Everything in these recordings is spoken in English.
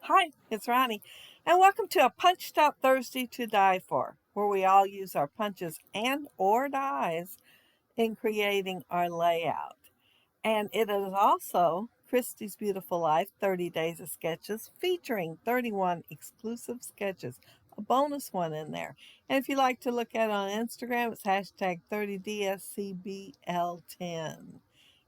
Hi, it's Ronnie, and welcome to a Punched Out Thursday to Die For, where we all use our punches and or dies in creating our layout. And it is also Christy's Beautiful Life 30 Days of Sketches featuring 31 exclusive sketches, a bonus one in there. And if you like to look at it on Instagram, it's hashtag 30DSCBL10.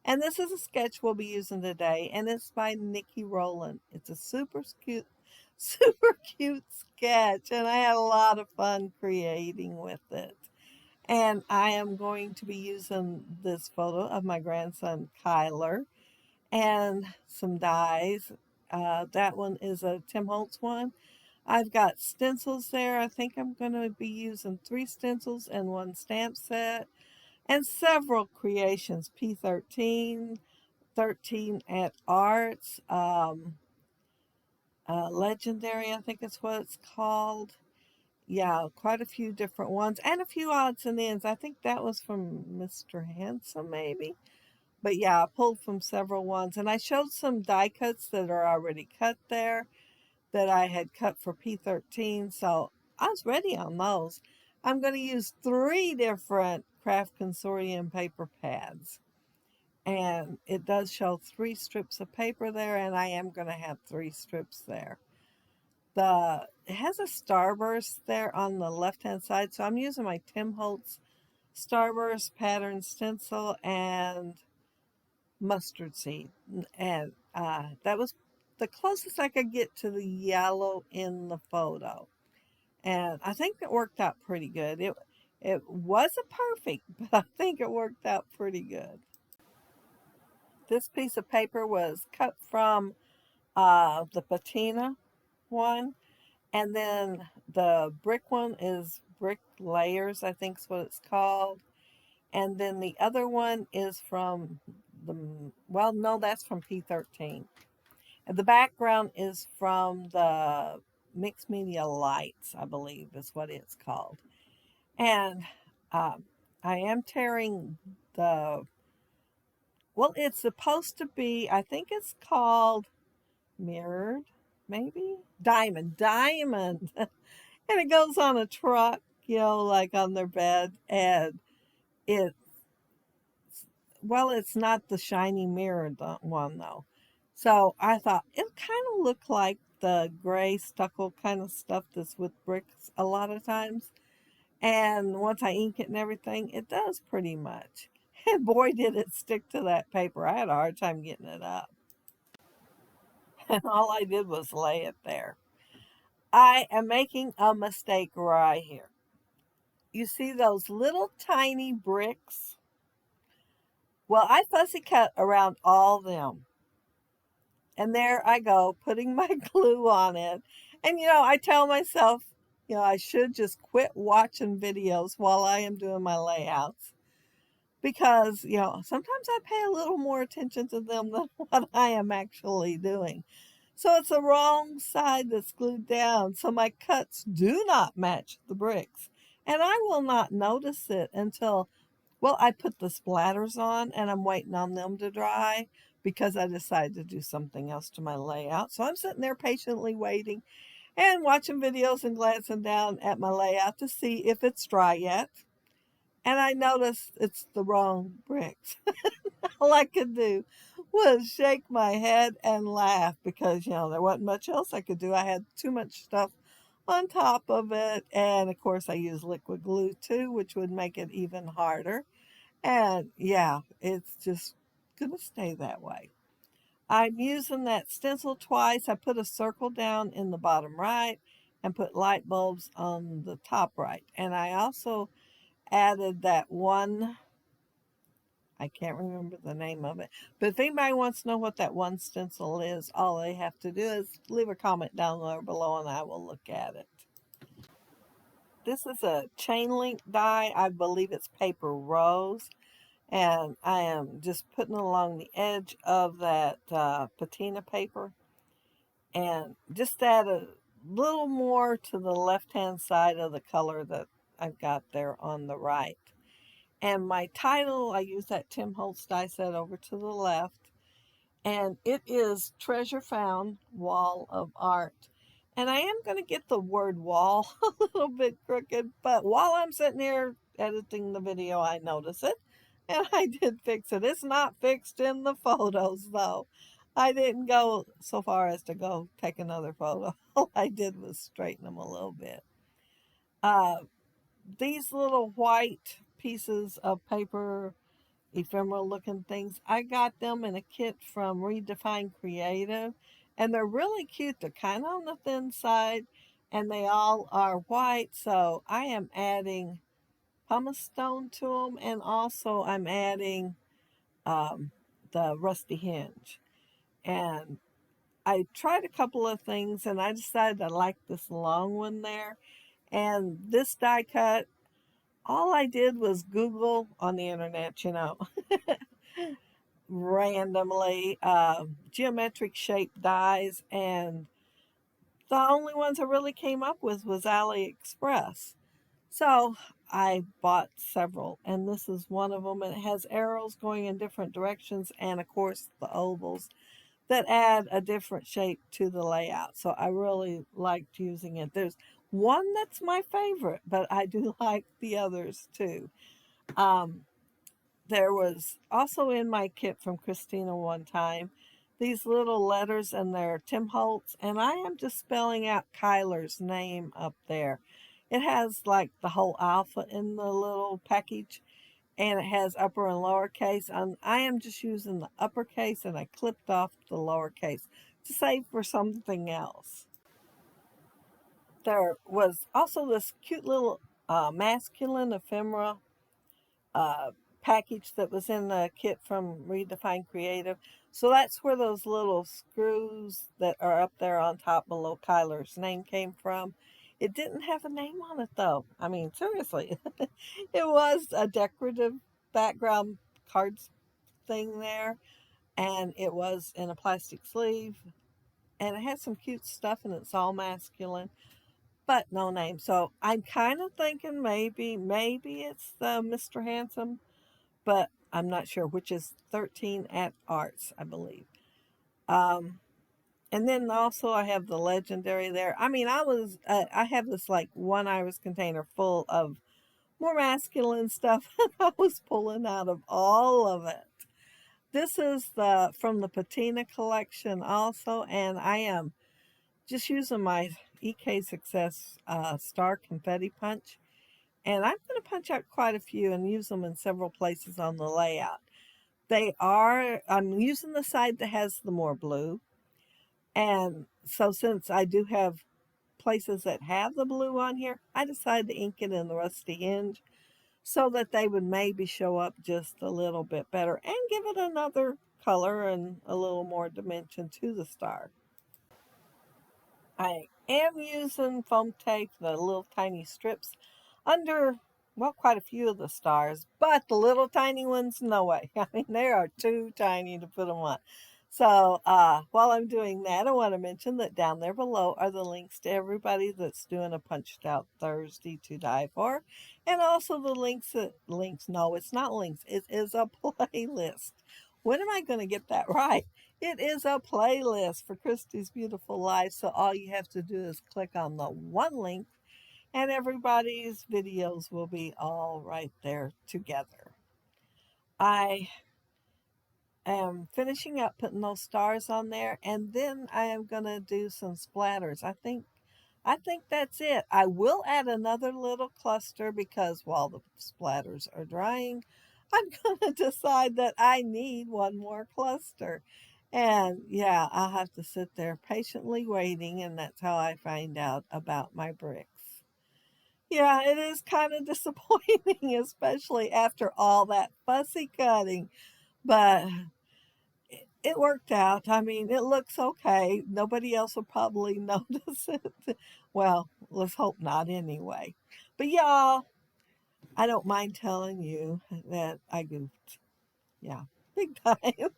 And this is a sketch we'll be using today, and it's by Nikki Rowland. It's a super cute, super cute sketch, and I had a lot of fun creating with it. And I am going to be using this photo of my grandson Kyler and some dies. That one is a Tim Holtz one. I've got stencils there. I think I'm going to be using 3 stencils and 1 stamp set and several creations. P13, 13 at Arts, Legendary, I think is what it's called. Yeah, quite a few different ones and a few odds and ends. I think that was from Mr. Handsome, maybe. But yeah, I pulled from several ones. And I showed some die cuts that are already cut there that I had cut for P13. So I was ready on those. I'm going to use 3 different Craft Consortium paper pads. And it does show 3 strips of paper there, and I am going to have 3 strips there. It has a starburst there on the left hand side, so I'm using my Tim Holtz starburst pattern stencil and mustard seed, and that was the closest I could get to the yellow in the photo, and I think it worked out pretty good. It wasn't perfect, but I think it worked out pretty good. This piece of paper was cut from the patina one. And then the brick one is Brick Layers, I think is what it's called. And then the other one is from well, no, that's from P13. And the background is from the Mixed Media Lights, I believe is what it's called. And um, I am tearing well, it's supposed to be, I think it's called Mirrored, maybe? Diamond. And it goes on a truck, like on their bed. And it, well, it's not the shiny mirror one though. So I thought it kind of looked like the gray stucco kind of stuff that's with bricks a lot of times. And once I ink it and everything, it does pretty much. And boy, did it stick to that paper. I had a hard time getting it up. And all I did was lay it there. I am making a mistake right here. You see those little tiny bricks? Well, I fussy cut around all them. And there I go, putting my glue on it. And I tell myself, I should just quit watching videos while I am doing my layouts. Because, sometimes I pay a little more attention to them than what I am actually doing. So it's the wrong side that's glued down. So my cuts do not match the bricks. And I will not notice it until, well, I put the splatters on and I'm waiting on them to dry because I decided to do something else to my layout. So I'm sitting there patiently waiting and watching videos and glancing down at my layout to see if it's dry yet. And I noticed it's the wrong bricks. All I could do was shake my head and laugh because, there wasn't much else I could do. I had too much stuff on top of it. And of course, I use liquid glue too, which would make it even harder. And yeah, it's just going to stay that way. I'm using that stencil twice. I put a circle down in the bottom right and put light bulbs on the top right. And I also added that one, I can't remember the name of it. But if anybody wants to know what that one stencil is, all they have to do is leave a comment down there below and I will look at it. This is a chain link die. I believe it's paper rose. And I am just putting it along the edge of that patina paper. And just add a little more to the left-hand side of the color that I've got there on the right. And my title, I use that Tim Holtz die set over to the left. and it is Treasure Found Wall of Art. And I am going to get the word wall a little bit crooked, but while I'm sitting here editing the video, I notice it, and I did fix it. It's not fixed in the photos, though. I didn't go so far as to go take another photo. All I did was straighten them a little bit. Uh, these little white pieces of paper, ephemeral looking things, I got them in a kit from Redefine Creative, and they're really cute. They're kind of on the thin side, and they all are white, so I am adding pumice stone to them, and also I'm adding the rusty hinge. And I tried a couple of things, and I decided I liked this long one there. And this die cut, all I did was Google on the internet, randomly geometric shaped dies, and the only ones I really came up with was AliExpress. So I bought several, and this is one of them. And it has arrows going in different directions, and of course the ovals that add a different shape to the layout. So I really liked using it. There's one that's my favorite, but I do like the others too. Um, there was also in my kit from Christina one time these little letters, and they're Tim Holtz, and I am just spelling out Kyler's name up there. It has like the whole alphabet in the little package, and it has upper and lowercase. And I am just using the uppercase, and I clipped off the lowercase to save for something else. There was also this cute little masculine ephemera uh, package that was in the kit from Redefine Creative. So that's where those little screws that are up there on top below Kyler's name came from. It didn't have a name on it though. I mean, seriously, it was a decorative background cards thing there, and it was in a plastic sleeve, and it had some cute stuff, and it's all masculine, but no name. So I'm kind of thinking maybe it's the Mr. Handsome, but I'm not sure, which is 13 at Arts, I believe. Um, and then also I have the legendary there. I mean, I have this like 1 iris container full of more masculine stuff, and I was pulling out of all of it. This is the from the Patina collection also, and I am just using my EK Success Star Confetti Punch, and I'm going to punch out quite a few and use them in several places on the layout. I'm using the side that has the more blue. And so since I do have places that have the blue on here, I decided to ink it in the rusty hinge so that they would maybe show up just a little bit better and give it another color and a little more dimension to the star. I am using foam tape, the little tiny strips, under, well, quite a few of the stars, but the little tiny ones, no way. I mean, they are too tiny to put them on. So while I'm doing that, I want to mention that down there below are the links to everybody that's doing a Punched Out Thursday to die for. And also the links, no, it's not links, it is a playlist. When am I going to get that right? It is a playlist for Christy's Beautiful Life. So all you have to do is click on the one link, and everybody's videos will be all right there together. I am finishing up putting those stars on there, and then I am going to do some splatters. I think that's it. I will add another little cluster because while the splatters are drying, I'm going to decide that I need one more cluster. And yeah, I'll have to sit there patiently waiting, and that's how I find out about my bricks. Yeah, it is kind of disappointing, especially after all that fussy cutting, but it worked out. I mean, it looks okay. Nobody else will probably notice it. Well, let's hope not anyway. But y'all, I don't mind telling you that I goofed. Yeah, big time.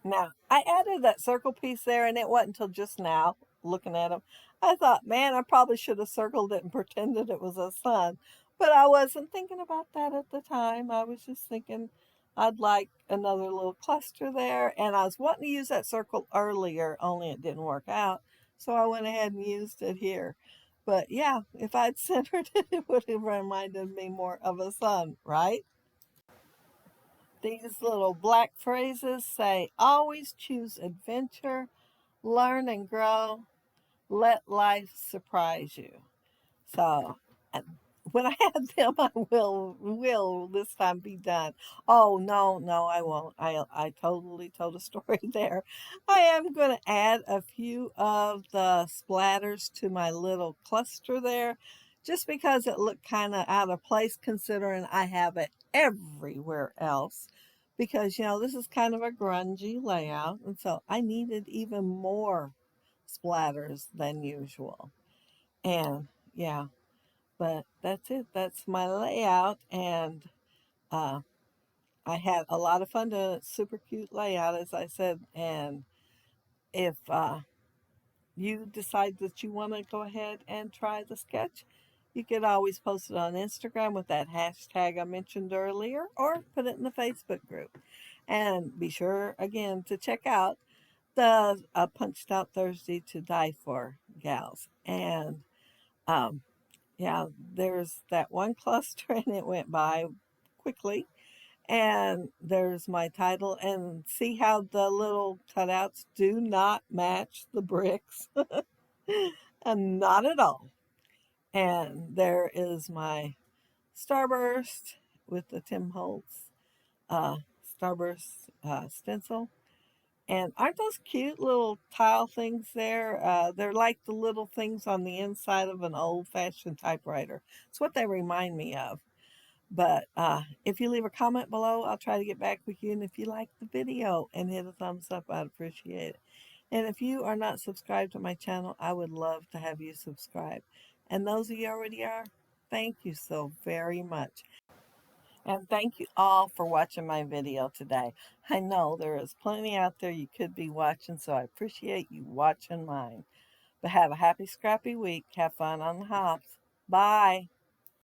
Now, I added that circle piece there, and it wasn't until just now, looking at them, I thought, man, I probably should have circled it and pretended it was a sun. But I wasn't thinking about that at the time. I was just thinking I'd like another little cluster there. And I was wanting to use that circle earlier, only it didn't work out. So I went ahead and used it here. But yeah, if I'd centered it, it would have reminded me more of a sun, right? These little black phrases say always choose adventure, learn and grow, let life surprise you. So when I have them, I will this time be done. Oh no, I won't. I totally told a story there. I am going to add a few of the splatters to my little cluster there, just because it looked kind of out of place considering I have it everywhere else. Because this is kind of a grungy layout, and so I needed even more splatters than usual. And yeah, but that's it. That's my layout. And uh, I had a lot of fun doing it. Super cute layout, as I said. And if you decide that you want to go ahead and try the sketch, you could always post it on Instagram with that hashtag I mentioned earlier, or put it in the Facebook group. And be sure, again, to check out the Punched Out Thursday to Die For gals. And um, yeah, there's that one cluster and it went by quickly. And there's my title. And see how the little cutouts do not match the bricks? And not at all. And there is my Starburst with the Tim Holtz uh, Starburst stencil. And aren't those cute little tile things there? They're like the little things on the inside of an old-fashioned typewriter. It's what they remind me of. But if you leave a comment below, I'll try to get back with you. And if you like the video and hit a thumbs up, I'd appreciate it. And if you are not subscribed to my channel, I would love to have you subscribe. And those of you already are, thank you so very much. And thank you all for watching my video today. I know there is plenty out there you could be watching, so I appreciate you watching mine. But have a happy, scrappy week. Have fun on the hops. Bye.